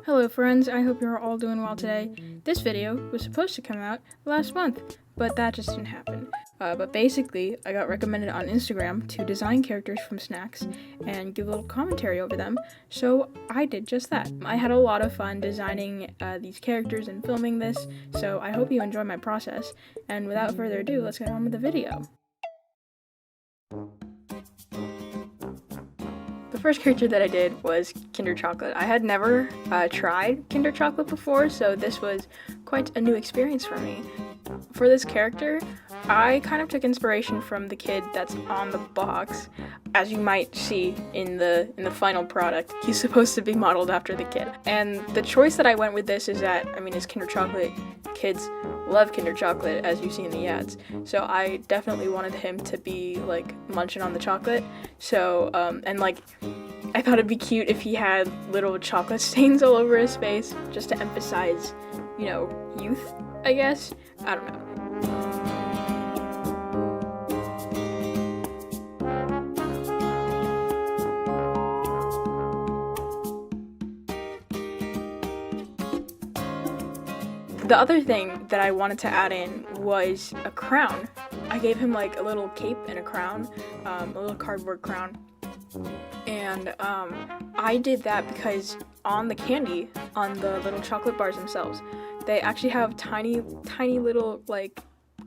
Hello friends, I hope you're all doing well today. This video was supposed to come out last month, but that just didn't happen. But basically, I got recommended on Instagram to design characters from snacks and give a little commentary over them, so I did just that. I had a lot of fun designing these characters and filming this, so I hope you enjoy my process, and without further ado, let's get on with the video. The first character that I did was Kinder Chocolate. I had never tried Kinder Chocolate before, so this was quite a new experience for me. For this character, I kind of took inspiration from the kid that's on the box. As you might see in the final product, he's supposed to be modeled after the kid. And the choice that I went with this is that, it's Kinder Chocolate. Kids love Kinder Chocolate, as you see in the ads. So I definitely wanted him to be, munching on the chocolate. So, I thought it'd be cute if he had little chocolate stains all over his face, just to emphasize, youth, I guess. I don't know. The other thing that I wanted to add in was a crown. I gave him a little cape and a crown, a little cardboard crown. And I did that because on the candy, on the little chocolate bars themselves, they actually have tiny little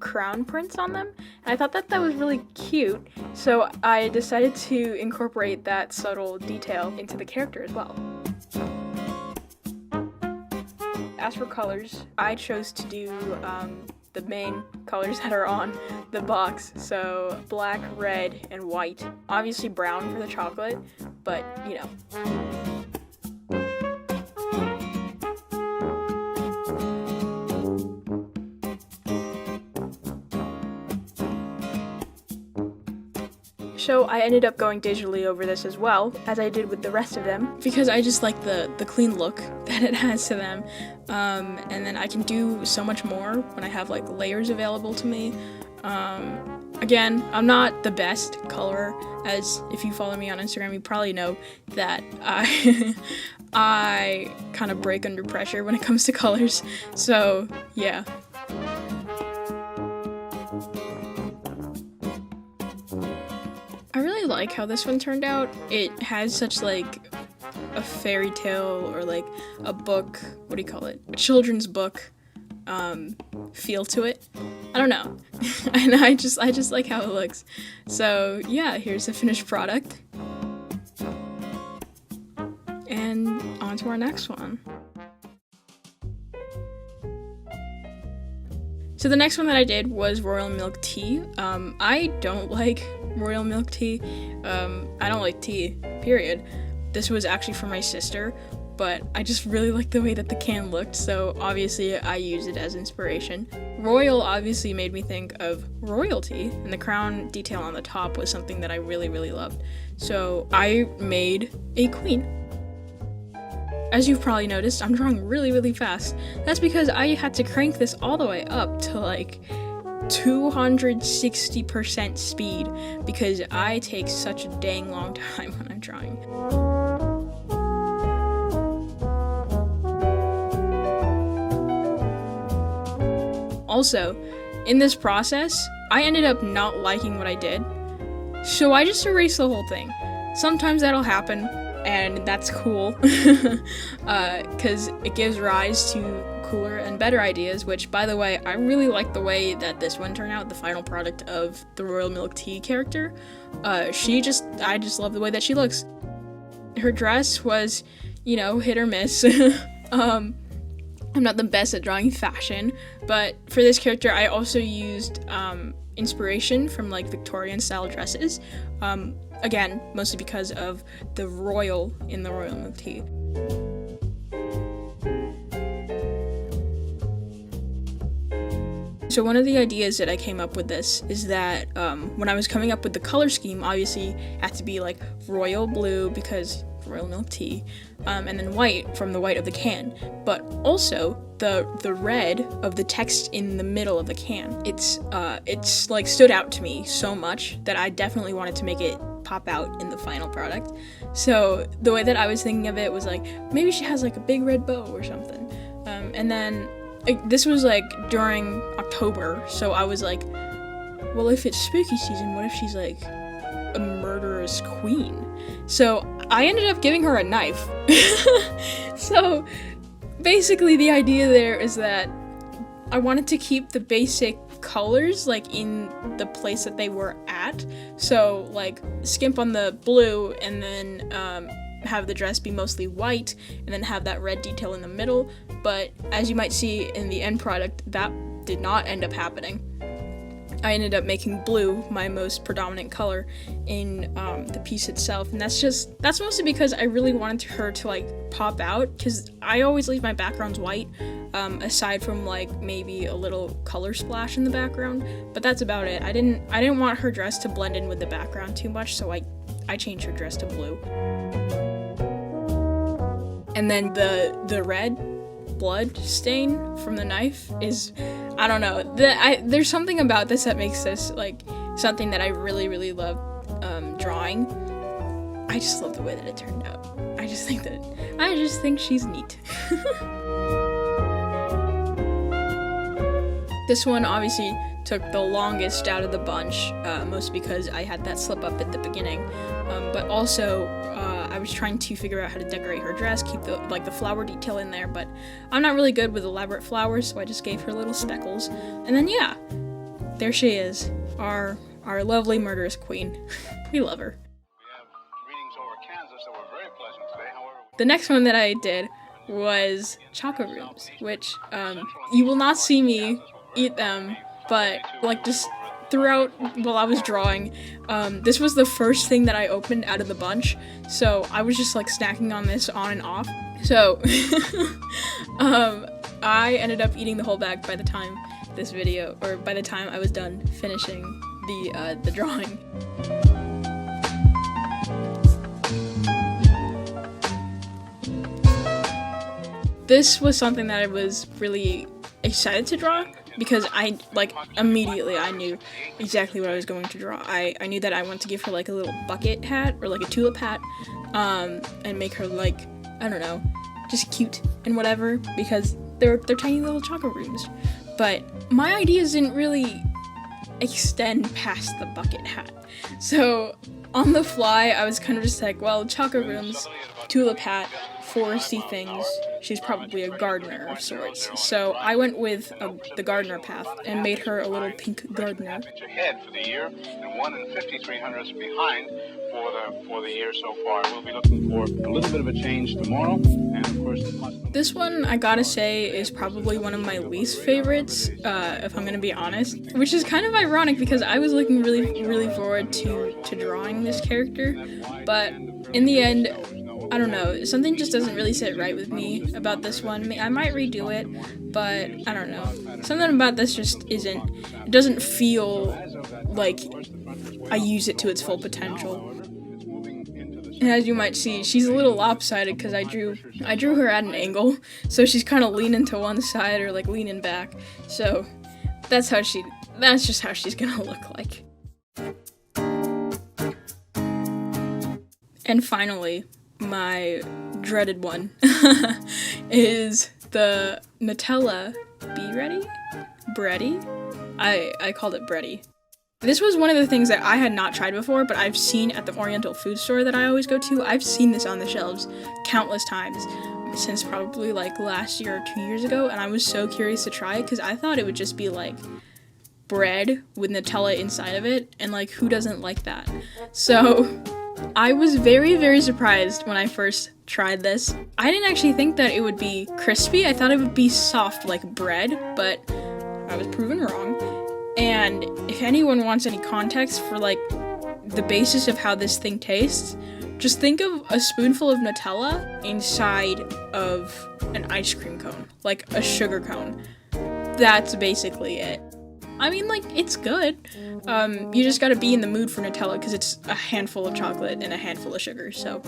crown prints on them. And I thought that was really cute, so I decided to incorporate that subtle detail into the character as well. As for colors, I chose to do the main colors that are on the box, so black, red, and white. Obviously brown for the chocolate, but So I ended up going digitally over this as well, as I did with the rest of them, because I just like the clean look that it has to them. And then I can do so much more when I have layers available to me. Again, I'm not the best colorer, as if you follow me on Instagram, you probably know that I kind of break under pressure when it comes to colors. So yeah. I really like how this one turned out. It has such a fairy tale or a book, what do you call it? A children's book feel to it. I don't know. And I just like how it looks. So yeah, here's the finished product. And on to our next one. So the next one that I did was royal milk tea. I don't like royal milk tea. I don't like tea, period. This was actually for my sister, but I just really liked the way that the can looked, so obviously I used it as inspiration. Royal obviously made me think of royalty, and the crown detail on the top was something that I really, really loved. So I made a queen. As you've probably noticed, I'm drawing really, really fast. That's because I had to crank this all the way up to 260% speed, because I take such a dang long time when I'm drawing. Also, in this process, I ended up not liking what I did, so I just erased the whole thing. Sometimes that'll happen, and that's cool, because it gives rise to cooler and better ideas, which, by the way, I really like the way that this one turned out, the final product of the royal milk tea character. I just love the way that she looks. Her dress was, hit or miss. I'm not the best at drawing fashion, but for this character, I also used inspiration from Victorian style dresses. Again, mostly because of the royal in the royal milk tea. So one of the ideas that I came up with this is that when I was coming up with the color scheme, obviously it had to be royal blue because royal milk tea, and then white from the white of the can, but also the red of the text in the middle of the can. It's stood out to me so much that I definitely wanted to make it pop out in the final product. So the way that I was thinking of it was like, maybe she has like a big red bow or something. And then this was like during October, so I was like, well, if it's spooky season, what if she's like a murderous queen? So I ended up giving her a knife. So basically the idea there is that I wanted to keep the basic colors like in the place that they were at. So like skimp on the blue and then have the dress be mostly white and then have that red detail in the middle. But as you might see in the end product, that did not end up happening. I ended up making blue my most predominant color in the piece itself, and that's mostly because I really wanted her to like pop out, because I always leave my backgrounds white, aside from like maybe a little color splash in the background, but that's about it. I didn't want her dress to blend in with the background too much, so I changed her dress to blue. And then the red blood stain from the knife is, I don't know, there's something about this that makes this like something that I really, really love drawing. I just love the way that it turned out. I just think she's neat. This one obviously took the longest out of the bunch, mostly because I had that slip up at the beginning, but also I was trying to figure out how to decorate her dress, keep the flower detail in there, but I'm not really good with elaborate flowers, so I just gave her little speckles. And then yeah, there she is, our lovely murderous queen. We love her. We have readings over Kansas that were very pleasant today. However, The next one that I did was choco rooms, which you will not see me eat them, but like just throughout while I was drawing, this was the first thing that I opened out of the bunch, so I was just like snacking on this on and off. So I ended up eating the whole bag by the time by the time I was done finishing the drawing. This was something that I was really excited to draw, because I immediately I knew exactly what I was going to draw. I knew that I wanted to give her like a little bucket hat or like a tulip hat, and make her like, I don't know, just cute and whatever, because they're tiny little choco rooms. But my ideas didn't really extend past the bucket hat. So on the fly, I was kind of just like, well, choco rooms, tulip hat, foresty things, she's probably a gardener of sorts. So I went with the gardener path and made her a little pink gardener. Ahead for the year and 1 53/300 behind for the year so far. We'll be looking for a little bit of a change tomorrow, and of course the possibility. This one, I gotta say, is probably one of my least favorites, if I'm gonna be honest. Which is kind of ironic, because I was looking really, really forward to drawing this character, but in the end, I don't know, something just doesn't really sit right with me about this one. I might redo it, but I don't know. Something about this just it doesn't feel like I use it to its full potential. And as you might see, she's a little lopsided because I drew her at an angle, so she's kind of leaning to one side or like leaning back. So that's just how she's gonna look like. And finally, my dreaded one is the Nutella bready. I called it bready. This was one of the things that I had not tried before, but I've seen at the Oriental food store that I always go to. I've seen this on the shelves countless times since probably like last year or 2 years ago, and I was so curious to try it because I thought it would just be like bread with Nutella inside of it, and like who doesn't like that? So I was very, very surprised when I first tried this. I didn't actually think that it would be crispy. I thought it would be soft like bread, but I was proven wrong. And if anyone wants any context for like the basis of how this thing tastes, just think of a spoonful of Nutella inside of an ice cream cone, like a sugar cone. That's basically it. I mean, like, it's good. You just gotta be in the mood for Nutella because it's a handful of chocolate and a handful of sugar. So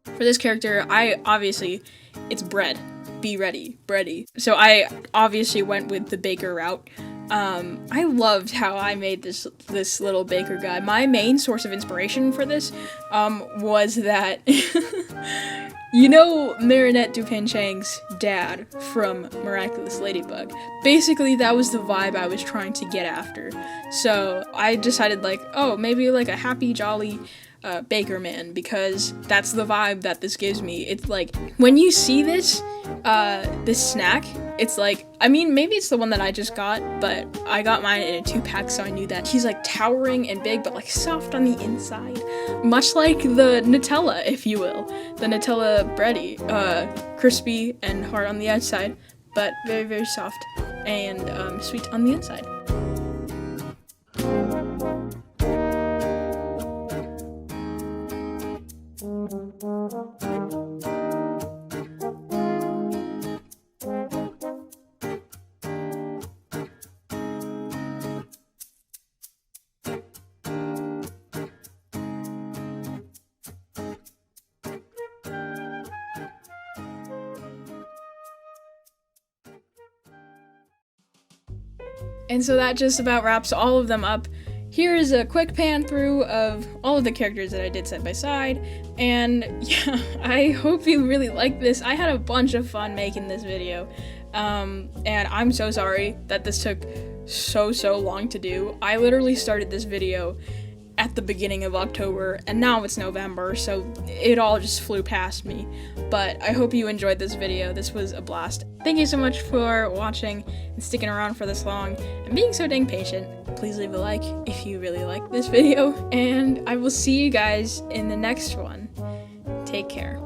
for this character, it's bread. Be ready, bready. So I obviously went with the baker route. I loved how I made this little baker guy. My main source of inspiration for this was that you know Marinette Dupain-Chang's dad from Miraculous Ladybug. Basically, that was the vibe I was trying to get after. So I decided, like, oh, maybe like a happy, jolly baker man, because that's the vibe that this gives me. It's like, when you see this snack, it's like, I mean, maybe it's the one that I just got, but I got mine in a 2-pack, so I knew that he's like towering and big, but like soft on the inside. Much like the Nutella, if you will. The Nutella bready, crispy and hard on the outside, but very, very soft and sweet on the inside. And so that just about wraps all of them up. Here is a quick pan through of all of the characters that I did side by side, and yeah, I hope you really like this. I had a bunch of fun making this video, and I'm so sorry that this took so long to do. I literally started this video at the beginning of October, and now it's November, so it all just flew past me. But I hope you enjoyed this video. This was a blast. Thank you so much for watching and sticking around for this long and being so dang patient. Please leave a like if you really like this video, and I will see you guys in the next one. Take care.